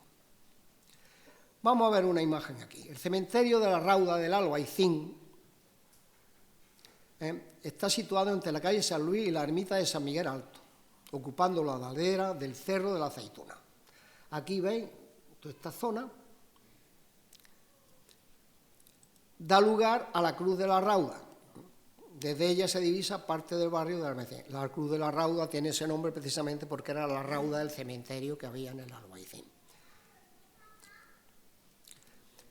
Vamos a ver una imagen aquí. El cementerio de la Rauda del Albaicín está situado entre la calle San Luis y la ermita de San Miguel Alto, ocupando la ladera del Cerro de la Aceituna. Aquí veis toda esta zona. Da lugar a la Cruz de la Rauda. Desde ella se divisa parte del barrio de Almacén. La Cruz de la Rauda tiene ese nombre precisamente porque era la rauda del cementerio que había en el Albaicín.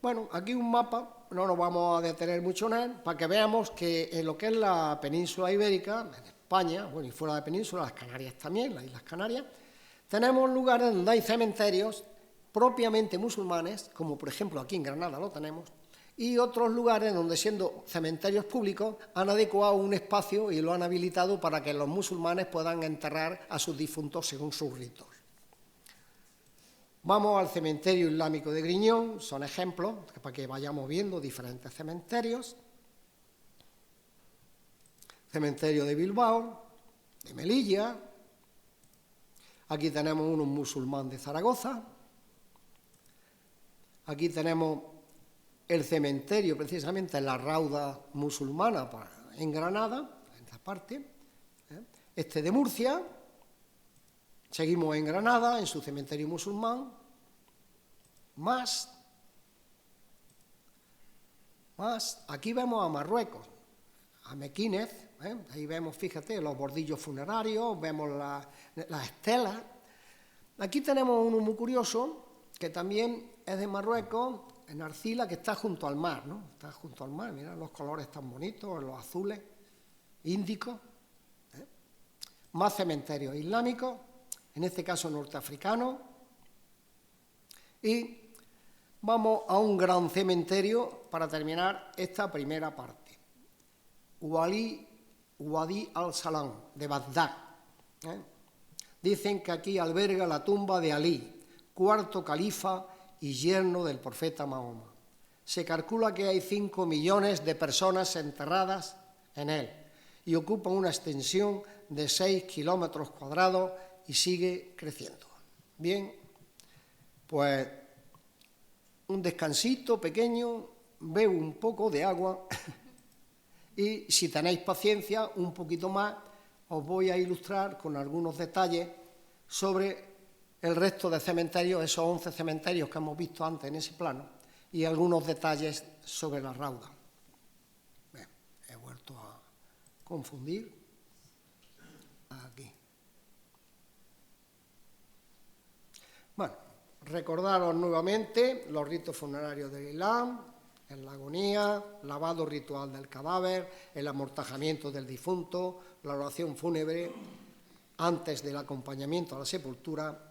Bueno, aquí un mapa, no nos vamos a detener mucho en él, para que veamos que en lo que es la península ibérica, en España, bueno, y fuera de la península, las Canarias también, las Islas Canarias, tenemos lugares donde hay cementerios propiamente musulmanes, como por ejemplo aquí en Granada lo tenemos, y otros lugares donde, siendo cementerios públicos, han adecuado un espacio y lo han habilitado para que los musulmanes puedan enterrar a sus difuntos según sus ritos. Vamos al cementerio islámico de Griñón, son ejemplos para que vayamos viendo diferentes cementerios. Cementerio de Bilbao, de Melilla. Aquí tenemos uno musulmán de Zaragoza. Aquí tenemos el cementerio, precisamente en la Rauda musulmana en Granada, en esta parte. Este de Murcia. Seguimos en Granada, en su cementerio musulmán. Más. Aquí vemos a Marruecos, a Mequínez. Ahí vemos, fíjate, los bordillos funerarios, vemos las estelas. Aquí tenemos uno muy curioso, que también es de Marruecos, en arcila, que está junto al mar, ¿no? Está junto al mar, mirad los colores tan bonitos, los azules, índicos. Más cementerios islámicos, en este caso norteafricanos. Y vamos a un gran cementerio para terminar esta primera parte. Wadi al-Salam, de Bagdad. Dicen que aquí alberga la tumba de Alí, cuarto califa y yerno del profeta Mahoma. Se calcula que hay 5 millones de personas enterradas en él y ocupa una extensión de 6 kilómetros cuadrados y sigue creciendo. Bien, pues un descansito pequeño, bebo un poco de agua y si tenéis paciencia, un poquito más, os voy a ilustrar con algunos detalles sobre el resto de cementerios, esos 11 cementerios que hemos visto antes en ese plano, y algunos detalles sobre la Rauda. Bien, he vuelto a confundir. Aquí. Bueno, recordaros nuevamente los ritos funerarios del Islam, en la agonía, lavado ritual del cadáver, el amortajamiento del difunto, la oración fúnebre antes del acompañamiento a la sepultura,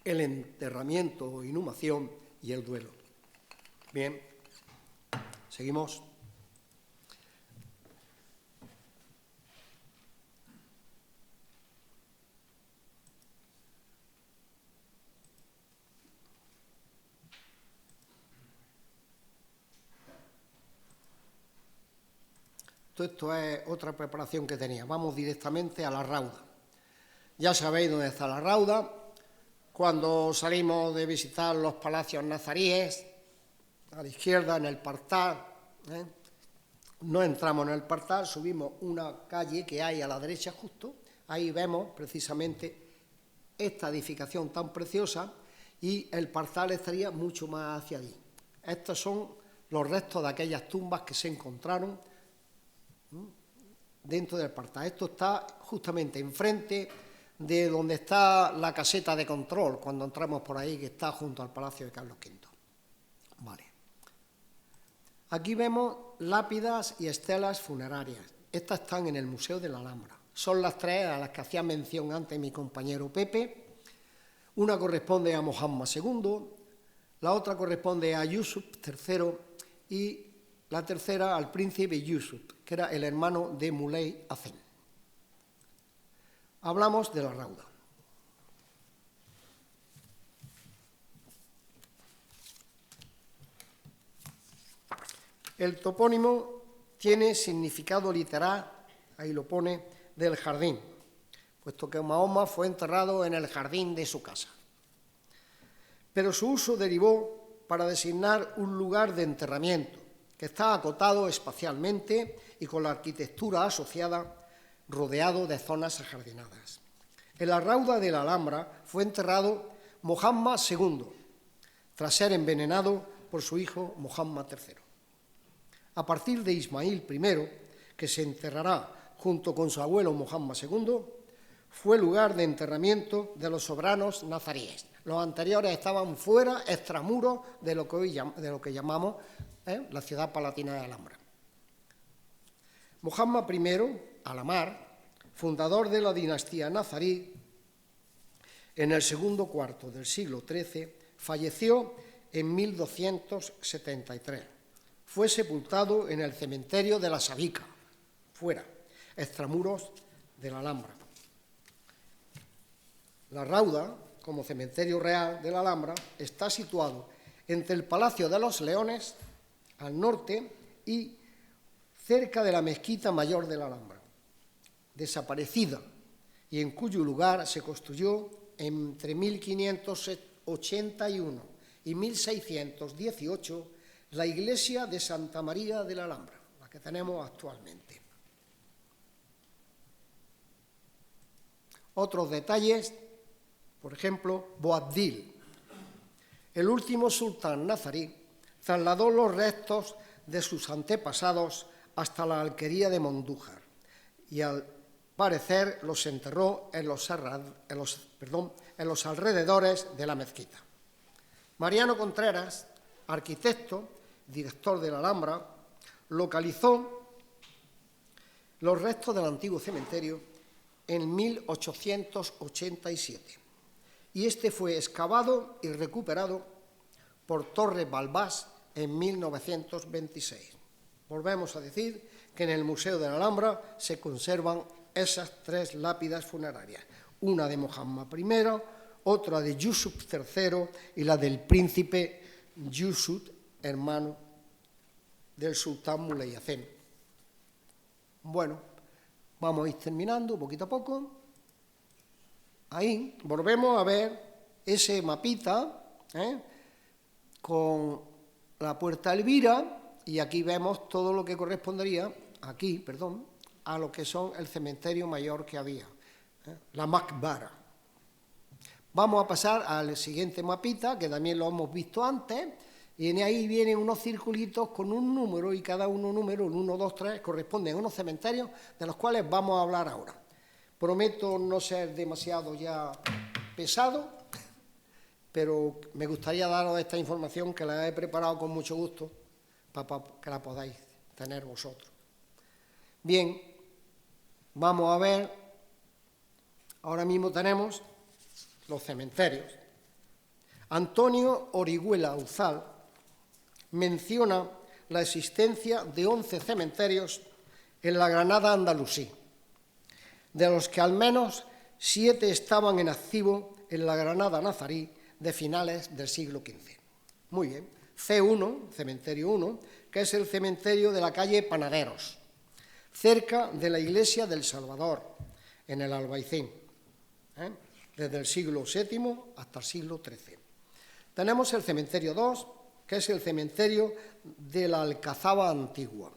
el enterramiento o inhumación y el duelo. Bien, seguimos. Esto es otra preparación que tenía. Vamos directamente a la Rauda. Ya sabéis dónde está la Rauda. cuando salimos de visitar los palacios nazaríes, a la izquierda en el Partal, no entramos en el Partal, subimos una calle que hay a la derecha justo, ahí vemos precisamente esta edificación tan preciosa y el Partal estaría mucho más hacia allí. Estos son los restos de aquellas tumbas que se encontraron dentro del Partal. Esto está justamente enfrente de donde está la caseta de control, cuando entramos por ahí, que está junto al Palacio de Carlos V. Vale. Aquí vemos lápidas y estelas funerarias. Estas están en el Museo de la Alhambra. Son las tres a las que hacía mención antes mi compañero Pepe. Una corresponde a Mohammed II, la otra corresponde a Yusuf III y la tercera al príncipe Yusuf, que era el hermano de Muley Hacen. Hablamos de la rauda. El topónimo tiene significado literal, ahí lo pone, del jardín, puesto que Mahoma fue enterrado en el jardín de su casa. Pero su uso derivó para designar un lugar de enterramiento, que está acotado espacialmente y con la arquitectura asociada, rodeado de zonas ajardinadas. En la rauda de la Alhambra fue enterrado Mohammed II, tras ser envenenado por su hijo Mohammed III. A partir de Ismail I, que se enterrará junto con su abuelo Mohammed II, fue lugar de enterramiento de los soberanos nazaríes. Los anteriores estaban fuera, extramuros de lo que llamamos la ciudad palatina de Alhambra. Mohammed I, Al-Ahmar, fundador de la dinastía nazarí, en el segundo cuarto del siglo XIII, falleció en 1273. Fue sepultado en el cementerio de la Sabica, fuera, extramuros de la Alhambra. La Rauda, como cementerio real de la Alhambra, está situado entre el Palacio de los Leones, al norte, y cerca de la Mezquita Mayor de la Alhambra, desaparecida, y en cuyo lugar se construyó entre 1581 y 1618 la iglesia de Santa María de la Alhambra, la que tenemos actualmente. Otros detalles, por ejemplo, Boabdil, el último sultán nazarí, trasladó los restos de sus antepasados hasta la alquería de Mondújar y al parecer los enterró en los alrededores de la mezquita. Mariano Contreras, arquitecto, director de la Alhambra, localizó los restos del antiguo cementerio en 1887 y este fue excavado y recuperado por Torres Balbás en 1926. Volvemos a decir que en el Museo de la Alhambra se conservan esas tres lápidas funerarias, una de Mohammed I, otra de Yusuf III y la del príncipe Yusuf, hermano del sultán Muley Hacen. Bueno, vamos a ir terminando poquito a poco. Ahí volvemos a ver ese mapita con la Puerta Elvira y aquí vemos todo lo que correspondería, a lo que son el cementerio mayor que había, la Makbara. Vamos a pasar al siguiente mapita, que también lo hemos visto antes, y en ahí vienen unos circulitos con un número, y cada número, el 1, 2, 3, corresponden a unos cementerios de los cuales vamos a hablar ahora. Prometo no ser demasiado ya pesado, pero me gustaría daros esta información que la he preparado con mucho gusto para que la podáis tener vosotros. Bien, vamos a ver, ahora mismo tenemos los cementerios. Antonio Orihuela Uzal menciona la existencia de 11 cementerios en la Granada andalusí, de los que al menos 7 estaban en activo en la Granada nazarí de finales del siglo XV. Muy bien, C1, cementerio 1, que es el cementerio de la calle Panaderos, cerca de la iglesia del Salvador, en el Albaicín. desde el siglo VII hasta el siglo XIII. Tenemos el cementerio 2, que es el cementerio de la Alcazaba Antigua.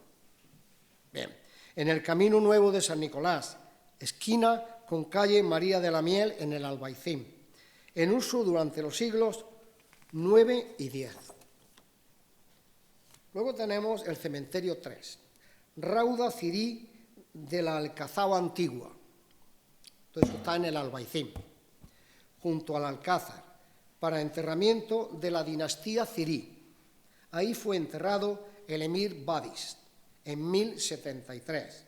Bien, en el Camino Nuevo de San Nicolás, esquina con calle María de la Miel en el Albaicín, en uso durante los siglos IX y X. Luego tenemos el cementerio 3, Rauda Cirí de la Alcazaba Antigua. Entonces está en el Albaicín, junto al Alcázar, para enterramiento de la dinastía Cirí. Ahí fue enterrado el emir Badis en 1073,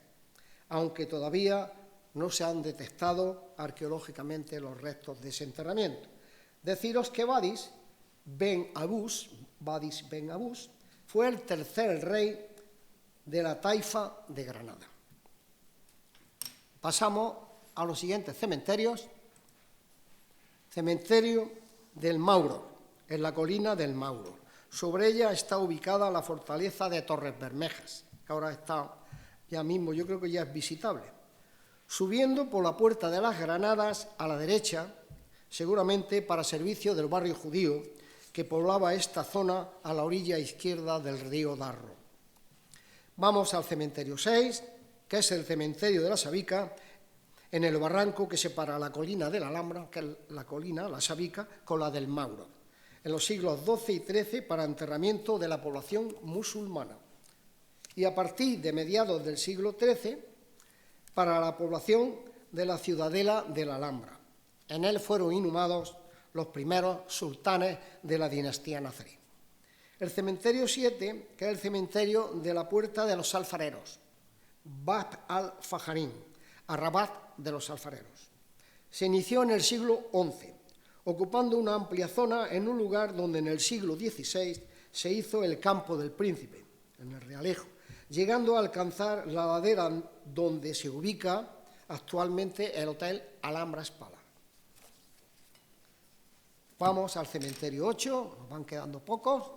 aunque todavía no se han detectado arqueológicamente los restos de ese enterramiento. Deciros que Badis ben Abús fue el tercer rey de la taifa de Granada. Pasamos a los siguientes cementerios. Cementerio del Mauro, en la colina del Mauro. Sobre ella está ubicada la fortaleza de Torres Bermejas, que ahora está ya mismo, yo creo que ya es visitable. Subiendo por la Puerta de las Granadas a la derecha, seguramente para servicio del barrio judío que poblaba esta zona a la orilla izquierda del río Darro. Vamos al cementerio 6, que es el cementerio de la Sabica, en el barranco que separa la colina de la Alhambra, que es la colina, la Sabica, con la del Mauro, en los siglos XII y XIII para enterramiento de la población musulmana. Y a partir de mediados del siglo XIII, para la población de la ciudadela de la Alhambra. En él fueron inhumados los primeros sultanes de la dinastía nazarí. El cementerio 7, que es el cementerio de la Puerta de los Alfareros, Bab al-Fajarín, Arrabat de los Alfareros. Se inició en el siglo XI, ocupando una amplia zona en un lugar donde en el siglo XVI se hizo el Campo del Príncipe, en el Realejo, llegando a alcanzar la ladera donde se ubica actualmente el Hotel Alhambra Spala. Vamos al cementerio 8, nos van quedando pocos.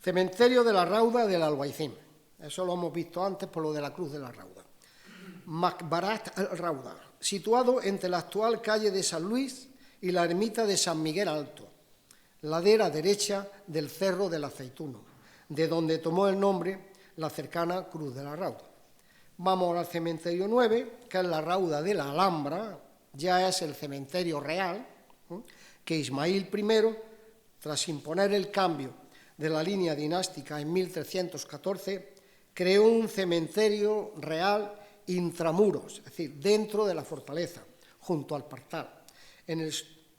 Cementerio de la Rauda del Albaicín. Eso lo hemos visto antes por lo de la Cruz de la Rauda. Macbarat al-Rauda, situado entre la actual calle de San Luis y la ermita de San Miguel Alto, ladera derecha del Cerro del Aceituno, de donde tomó el nombre la cercana Cruz de la Rauda. Vamos al cementerio 9, que es la Rauda de la Alhambra, ya es el cementerio real, que Ismael I, tras imponer el cambio de la línea dinástica en 1314, creó un cementerio real intramuros, es decir, dentro de la fortaleza, junto al Partal,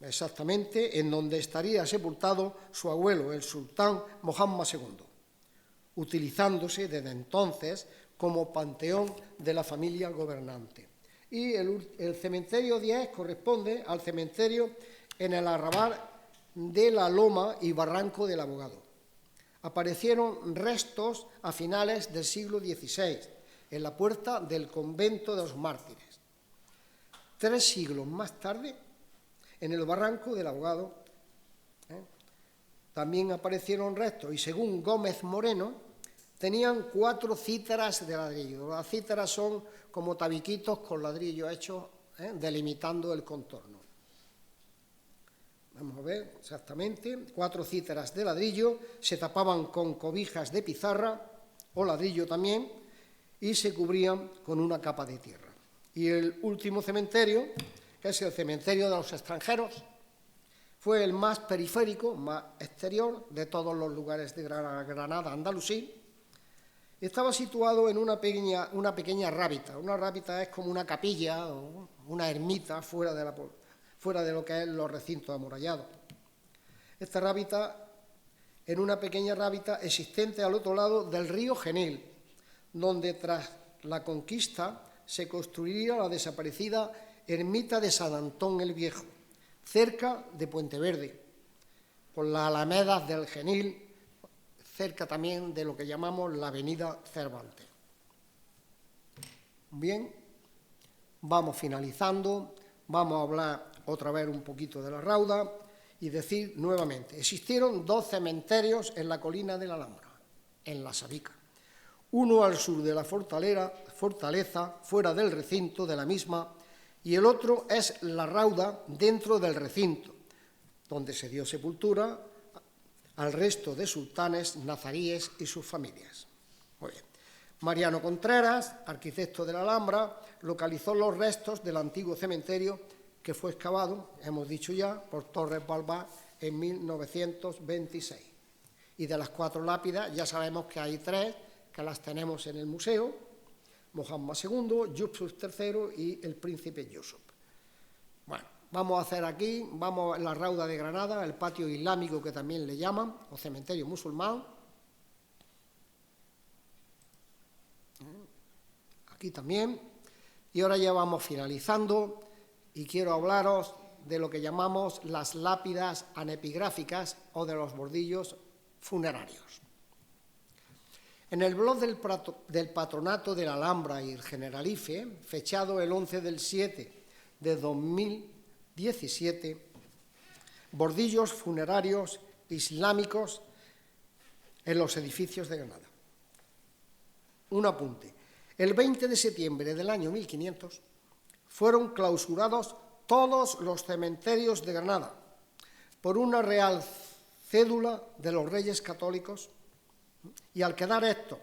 exactamente en donde estaría sepultado su abuelo, el sultán Mohammad II, utilizándose desde entonces como panteón de la familia gobernante. Y el cementerio 10 corresponde al cementerio en el arrabal de la Loma y Barranco del Abogado. Aparecieron restos a finales del siglo XVI, en la puerta del convento de los mártires. 3 siglos más tarde, en el Barranco del Abogado, también aparecieron restos, y según Gómez Moreno, tenían 4 cítaras de ladrillo. Las cítaras son como tabiquitos con ladrillo hechos, delimitando el contorno. Vamos a ver exactamente, 4 cítaras de ladrillo, se tapaban con cobijas de pizarra o ladrillo también y se cubrían con una capa de tierra. Y el último cementerio, que es el cementerio de los extranjeros, fue el más periférico, más exterior de todos los lugares de Granada, Andalusí. Estaba situado en una pequeña rábita. Una rábita es como una capilla o una ermita fuera de lo que es los recintos amurallados. Esta rábita, en una pequeña rábita existente al otro lado del río Genil, donde tras la conquista se construiría la desaparecida ermita de San Antón el Viejo, cerca de Puente Verde, por las alamedas del Genil, cerca también de lo que llamamos la avenida Cervantes. Bien, vamos finalizando, vamos a hablar otra vez un poquito de la Rauda y decir nuevamente, existieron 2 cementerios en la colina de la Alhambra, en la Sabica. Uno al sur de la fortaleza, fuera del recinto de la misma, y el otro es la rauda dentro del recinto, donde se dio sepultura al resto de sultanes, nazaríes y sus familias. Muy bien. Mariano Contreras, arquitecto de la Alhambra, localizó los restos del antiguo cementerio que fue excavado, hemos dicho ya, por Torres Balbás en 1926. Y de las 4 lápidas ya sabemos que hay 3 que las tenemos en el museo: Mohammed II, Yusuf III y el príncipe Yusuf. Bueno, vamos a hacer aquí, vamos a la Rauda de Granada, el patio islámico que también le llaman, o cementerio musulmán. Aquí también. Y ahora ya vamos finalizando y quiero hablaros de lo que llamamos las lápidas anepigráficas o de los bordillos funerarios. En el blog del Patronato de la Alhambra y el Generalife, fechado el 11/7/2017, bordillos funerarios islámicos en los edificios de Granada. Un apunte. El 20 de septiembre del año 1500 fueron clausurados todos los cementerios de Granada por una real cédula de los Reyes Católicos, y al quedar estos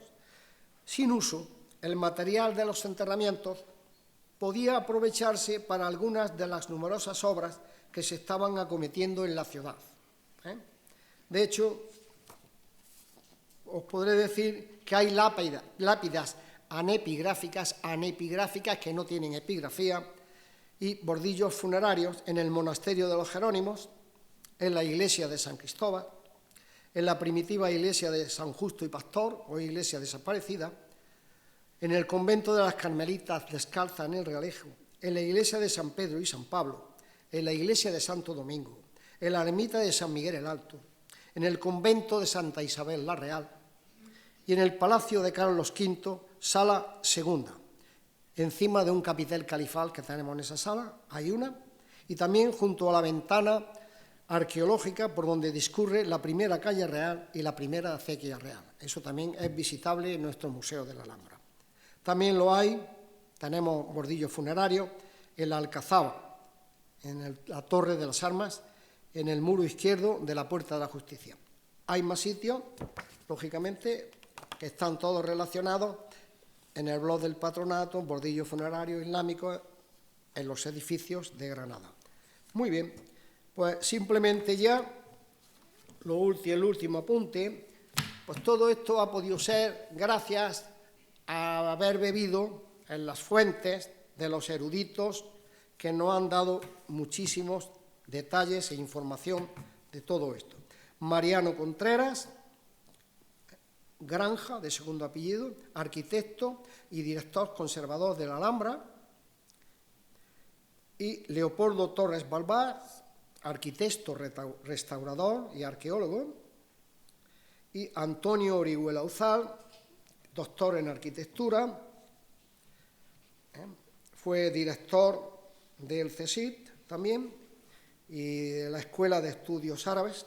sin uso, el material de los enterramientos podía aprovecharse para algunas de las numerosas obras que se estaban acometiendo en la ciudad. De hecho, os podré decir que hay lápidas anepigráficas que no tienen epigrafía, y bordillos funerarios en el monasterio de los Jerónimos, en la iglesia de San Cristóbal, en la primitiva iglesia de San Justo y Pastor, o iglesia desaparecida, en el convento de las Carmelitas Descalzas en el Realejo, en la iglesia de San Pedro y San Pablo, en la iglesia de Santo Domingo, en la ermita de San Miguel el Alto, en el convento de Santa Isabel la Real y en el palacio de Carlos V, sala segunda. Encima de un capitel califal que tenemos en esa sala, hay una, y también junto a la ventana arqueológica por donde discurre la primera calle real y la primera acequia real. Eso también es visitable en nuestro Museo de la Alhambra. También lo hay, tenemos bordillos funerarios en la Alcazaba, en la Torre de las Armas, en el muro izquierdo de la Puerta de la Justicia. Hay más sitios, lógicamente, que están todos relacionados en el blog del Patronato, bordillos funerarios islámicos en los edificios de Granada. Muy bien, pues simplemente ya el último apunte, pues todo esto ha podido ser gracias a haber bebido en las fuentes de los eruditos que nos han dado muchísimos detalles e información de todo esto. Mariano Contreras, Granja, de segundo apellido, arquitecto y director conservador de la Alhambra, y Leopoldo Torres Balbás, arquitecto restaurador y arqueólogo, y Antonio Orihuela Uzal, doctor en arquitectura, fue director del CSIC también y de la Escuela de Estudios Árabes.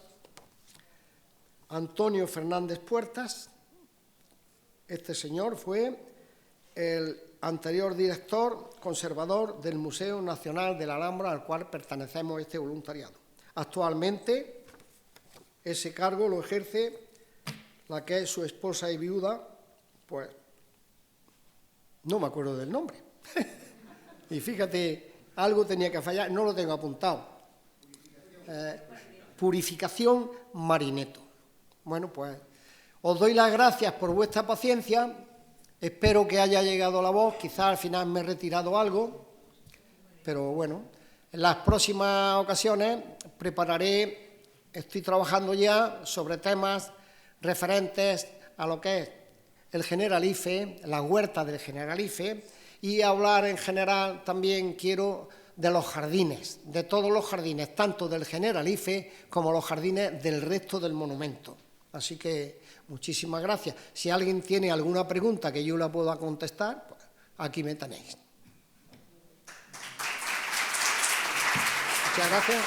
Antonio Fernández Puertas, este señor fue el anterior director conservador del Museo Nacional de la Alhambra, al cual pertenecemos este voluntariado. Actualmente ese cargo lo ejerce la que es su esposa y viuda, pues no me acuerdo del nombre. Y fíjate, algo tenía que fallar, no lo tengo apuntado. Purificación Marineto. Bueno, pues os doy las gracias por vuestra paciencia, espero que haya llegado la voz, quizás al final me he retirado algo, pero bueno, en las próximas ocasiones estoy trabajando ya sobre temas referentes a lo que es el Generalife, la huerta del Generalife, y hablar en general también quiero de los jardines, de todos los jardines, tanto del Generalife como los jardines del resto del monumento. Así que muchísimas gracias. Si alguien tiene alguna pregunta que yo la pueda contestar, pues aquí me tenéis. Muchas gracias.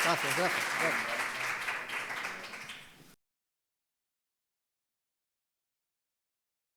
Gracias.